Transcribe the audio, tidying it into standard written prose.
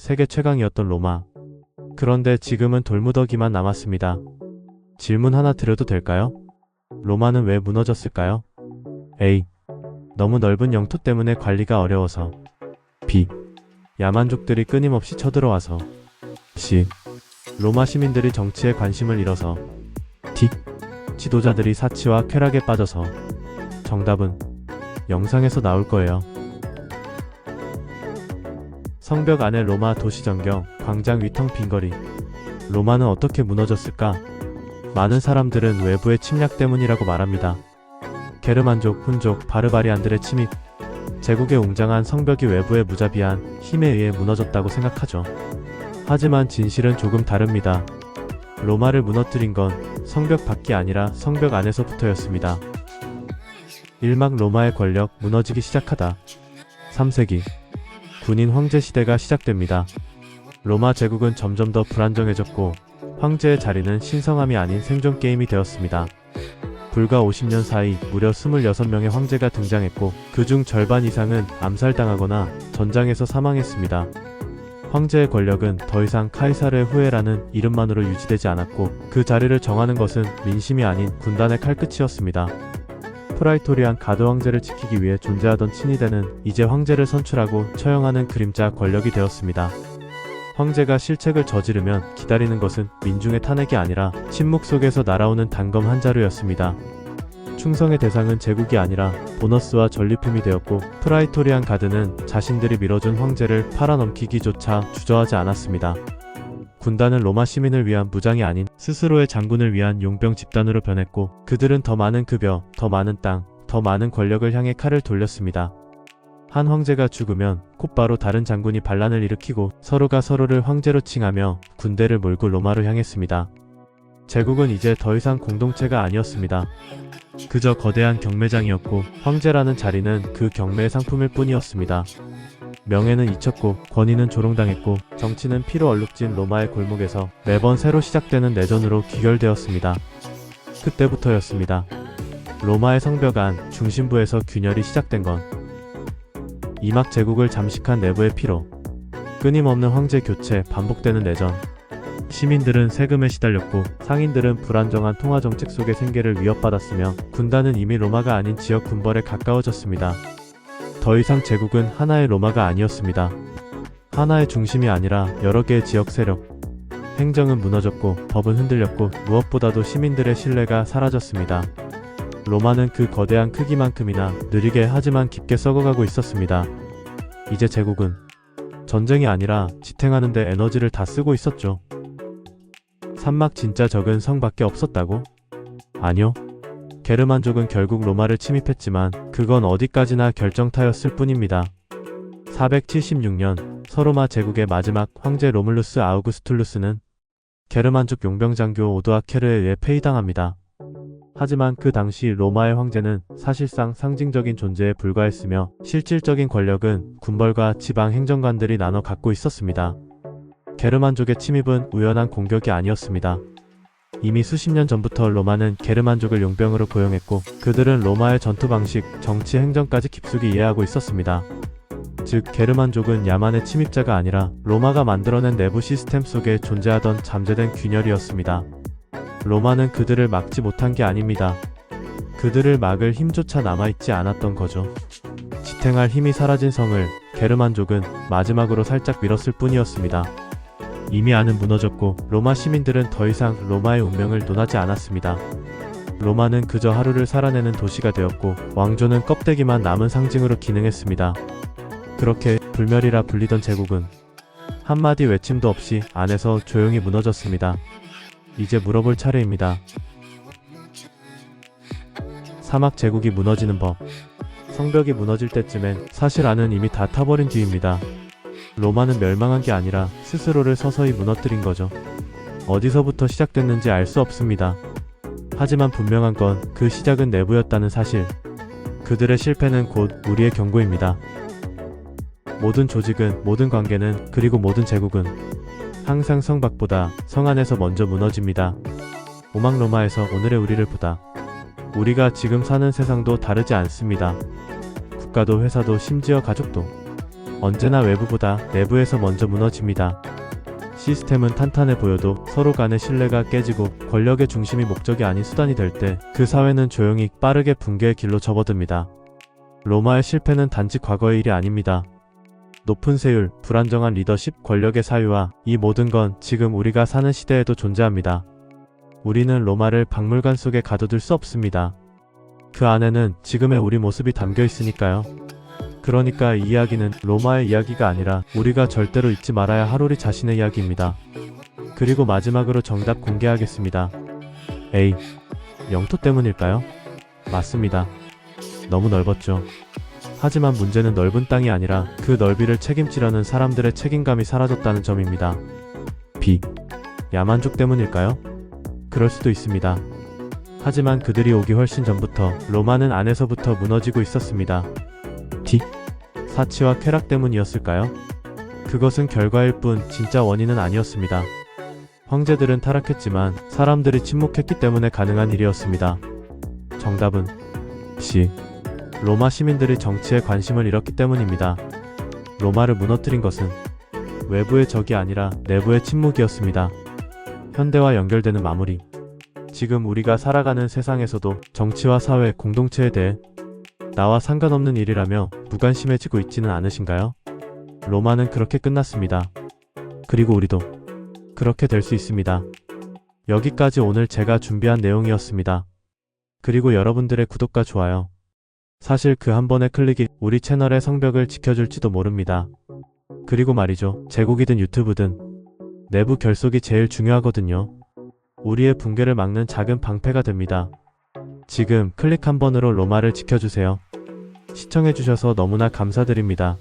세계 최강이었던 로마. 그런데 지금은 돌무더기만 남았습니다. 질문 하나 드려도 될까요? 로마는 왜 무너졌을까요? A. 너무 넓은 영토 때문에 관리가 어려워서. B. 야만족들이 끊임없이 쳐들어와서. C. 로마 시민들이 정치에 관심을 잃어서. D. 지도자들이 사치와 쾌락에 빠져서. 정답은 영상에서 나올 거예요. 성벽 안의 로마 도시전경, 광장 위텅 빈 거리. 로마는 어떻게 무너졌을까? 많은 사람들은 외부의 침략 때문이라고 말합니다. 게르만족, 훈족, 바르바리안들의 침입, 제국의 웅장한 성벽이 외부의 무자비한 힘에 의해 무너졌다고 생각하죠. 하지만 진실은 조금 다릅니다. 로마를 무너뜨린 건 성벽 밖이 아니라 성벽 안에서부터였습니다. 1막 로마의 권력 무너지기 시작하다. 3세기 군인 황제 시대가 시작됩니다. 로마 제국은 점점 더 불안정해졌고 황제의 자리는 신성함이 아닌 생존 게임이 되었습니다. 불과 50년 사이 무려 26명의 황제가 등장했고 그중 절반 이상은 암살당하거나 전장에서 사망했습니다. 황제의 권력은 더 이상 카이사르의 후예라는 이름만으로 유지되지 않았고 그 자리를 정하는 것은 민심이 아닌 군단의 칼끝이었습니다. 프라이토리안 가드 황제를 지키기 위해 존재하던 친위대는 이제 황제를 선출하고 처형하는 그림자 권력이 되었습니다. 황제가 실책을 저지르면 기다리는 것은 민중의 탄핵이 아니라 침묵 속에서 날아오는 단검 한 자루였습니다. 충성의 대상은 제국이 아니라 보너스와 전리품이 되었고 프라이토리안 가드는 자신들이 밀어준 황제를 팔아넘기기조차 주저하지 않았습니다. 군단은 로마 시민을 위한 무장이 아닌 스스로의 장군을 위한 용병 집단으로 변했고 그들은 더 많은 급여, 더 많은 땅, 더 많은 권력을 향해 칼을 돌렸습니다. 한 황제가 죽으면 곧바로 다른 장군이 반란을 일으키고 서로가 서로를 황제로 칭하며 군대를 몰고 로마로 향했습니다. 제국은 이제 더 이상 공동체가 아니었습니다. 그저 거대한 경매장이었고 황제라는 자리는 그 경매의 상품일 뿐이었습니다. 명예는 잊혔고 권위는 조롱당했고 정치는 피로 얼룩진 로마의 골목에서 매번 새로 시작되는 내전으로 귀결되었습니다. 그때부터였습니다. 로마의 성벽 안 중심부에서 균열이 시작된 건 이막 제국을 잠식한 내부의 피로, 끊임없는 황제 교체, 반복되는 내전. 시민들은 세금에 시달렸고 상인들은 불안정한 통화 정책 속의 생계를 위협받았으며 군단은 이미 로마가 아닌 지역 군벌에 가까워졌습니다. 더 이상 제국은 하나의 로마가 아니었습니다. 하나의 중심이 아니라 여러 개의 지역 세력. 행정은 무너졌고 법은 흔들렸고 무엇보다도 시민들의 신뢰가 사라졌습니다. 로마는 그 거대한 크기만큼이나 느리게 하지만 깊게 썩어가고 있었습니다. 이제 제국은 전쟁이 아니라 지탱하는데 에너지를 다 쓰고 있었죠. 산막 진짜 적은 성밖에 없었다고? 아니요. 게르만족은 결국 로마를 침입했지만 그건 어디까지나 결정타였을 뿐입니다. 476년 서로마 제국의 마지막 황제 로물루스 아우구스툴루스는 게르만족 용병장교 오도아케르에 의해 폐위당합니다. 하지만 그 당시 로마의 황제는 사실상 상징적인 존재에 불과했으며 실질적인 권력은 군벌과 지방 행정관들이 나눠 갖고 있었습니다. 게르만족의 침입은 우연한 공격이 아니었습니다. 이미 수십 년 전부터 로마는 게르만족을 용병으로 고용했고 그들은 로마의 전투 방식, 정치, 행정까지 깊숙이 이해하고 있었습니다. 즉 게르만족은 야만의 침입자가 아니라 로마가 만들어낸 내부 시스템 속에 존재하던 잠재된 균열이었습니다. 로마는 그들을 막지 못한 게 아닙니다. 그들을 막을 힘조차 남아있지 않았던 거죠. 지탱할 힘이 사라진 성을 게르만족은 마지막으로 살짝 밀었을 뿐이었습니다. 이미 안은 무너졌고 로마 시민들은 더 이상 로마의 운명을 논하지 않았습니다. 로마는 그저 하루를 살아내는 도시가 되었고 왕조는 껍데기만 남은 상징으로 기능했습니다. 그렇게 불멸이라 불리던 제국은 한마디 외침도 없이 안에서 조용히 무너졌습니다. 이제 물어볼 차례입니다. 사막 제국이 무너지는 법. 성벽이 무너질 때쯤엔 사실 안은 이미 다 타버린 뒤입니다. 로마는 멸망한 게 아니라 스스로를 서서히 무너뜨린 거죠. 어디서부터 시작됐는지 알 수 없습니다. 하지만 분명한 건 그 시작은 내부였다는 사실. 그들의 실패는 곧 우리의 경고입니다. 모든 조직은, 모든 관계는, 그리고 모든 제국은 항상 성 밖보다 성 안에서 먼저 무너집니다. 오막 로마에서 오늘의 우리를 보다. 우리가 지금 사는 세상도 다르지 않습니다. 국가도 회사도 심지어 가족도. 언제나 외부보다 내부에서 먼저 무너집니다. 시스템은 탄탄해 보여도 서로 간의 신뢰가 깨지고 권력의 중심이 목적이 아닌 수단이 될 때 그 사회는 조용히 빠르게 붕괴의 길로 접어듭니다. 로마의 실패는 단지 과거의 일이 아닙니다. 높은 세율, 불안정한 리더십, 권력의 사유와 이 모든 건 지금 우리가 사는 시대에도 존재합니다. 우리는 로마를 박물관 속에 가둬둘 수 없습니다. 그 안에는 지금의 우리 모습이 담겨 있으니까요. 그러니까 이 이야기는 로마의 이야기가 아니라 우리가 절대로 잊지 말아야 할 우리 자신의 이야기입니다. 그리고 마지막으로 정답 공개하겠습니다. A. 영토 때문일까요? 맞습니다. 너무 넓었죠. 하지만 문제는 넓은 땅이 아니라 그 넓이를 책임지려는 사람들의 책임감이 사라졌다는 점입니다. B. 야만족 때문일까요? 그럴 수도 있습니다. 하지만 그들이 오기 훨씬 전부터 로마는 안에서부터 무너지고 있었습니다. D. 사치와 쾌락 때문이었을까요? 그것은 결과일 뿐 진짜 원인은 아니었습니다. 황제들은 타락했지만 사람들이 침묵했기 때문에 가능한 일이었습니다. 정답은 C. 로마 시민들이 정치에 관심을 잃었기 때문입니다. 로마를 무너뜨린 것은 외부의 적이 아니라 내부의 침묵이었습니다. 현대와 연결되는 마무리. 지금 우리가 살아가는 세상에서도 정치와 사회, 공동체에 대해 나와 상관없는 일이라며 무관심해지고 있지는 않으신가요? 로마는 그렇게 끝났습니다. 그리고 우리도 그렇게 될 수 있습니다. 여기까지 오늘 제가 준비한 내용이었습니다. 그리고 여러분들의 구독과 좋아요. 사실 그 한 번의 클릭이 우리 채널의 성벽을 지켜줄지도 모릅니다. 그리고 말이죠. 제국이든 유튜브든 내부 결속이 제일 중요하거든요. 우리의 붕괴를 막는 작은 방패가 됩니다. 지금 클릭 한 번으로 로마를 지켜주세요. 시청해주셔서 너무나 감사드립니다.